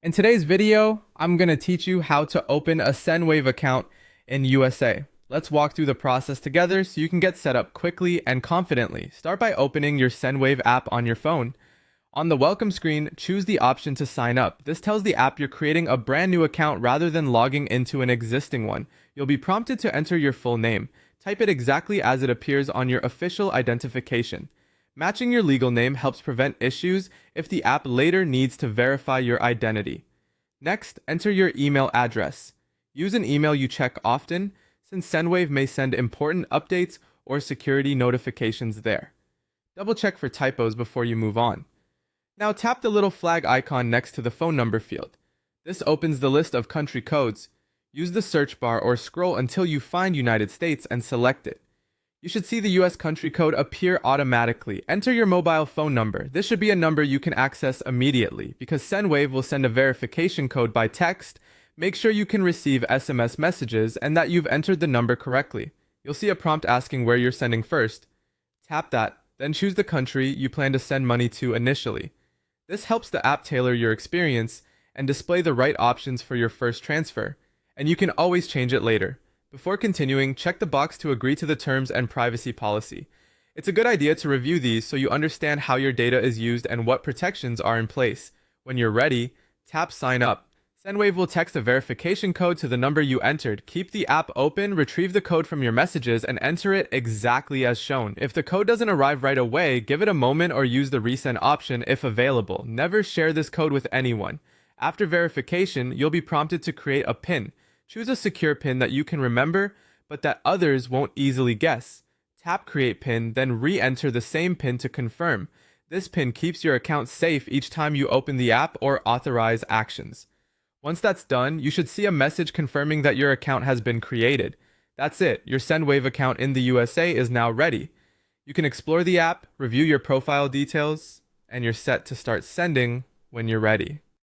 In today's video, I'm going to teach you how to open a Sendwave account in USA. Let's walk through the process together so you can get set up quickly and confidently. Start by opening your Sendwave app on your phone. On the welcome screen, choose the option to sign up. This tells the app you're creating a brand new account rather than logging into an existing one. You'll be prompted to enter your full name. Type it exactly as it appears on your official identification. Matching your legal name helps prevent issues if the app later needs to verify your identity. Next, enter your email address. Use an email you check often, since Sendwave may send important updates or security notifications there. Double check for typos before you move on. Now tap the little flag icon next to the phone number field. This opens the list of country codes. Use the search bar or scroll until you find United States and select it. You should see the US country code appear automatically. Enter your mobile phone number. This should be a number you can access immediately. Because Sendwave will send a verification code by text, make sure you can receive SMS messages and that you've entered the number correctly. You'll see a prompt asking where you're sending first. Tap that, then choose the country you plan to send money to initially. This helps the app tailor your experience and display the right options for your first transfer. And you can always change it later. Before continuing, check the box to agree to the terms and privacy policy. It's a good idea to review these so you understand how your data is used and what protections are in place. When you're ready, tap Sign Up. Sendwave will text a verification code to the number you entered. Keep the app open, retrieve the code from your messages, and enter it exactly as shown. If the code doesn't arrive right away, give it a moment or use the resend option if available. Never share this code with anyone. After verification, you'll be prompted to create a PIN. Choose a secure PIN that you can remember, but that others won't easily guess. Tap Create PIN, then re-enter the same PIN to confirm. This PIN keeps your account safe each time you open the app or authorize actions. Once that's done, you should see a message confirming that your account has been created. That's it, your Sendwave account in the USA is now ready. You can explore the app, review your profile details, and you're set to start sending when you're ready.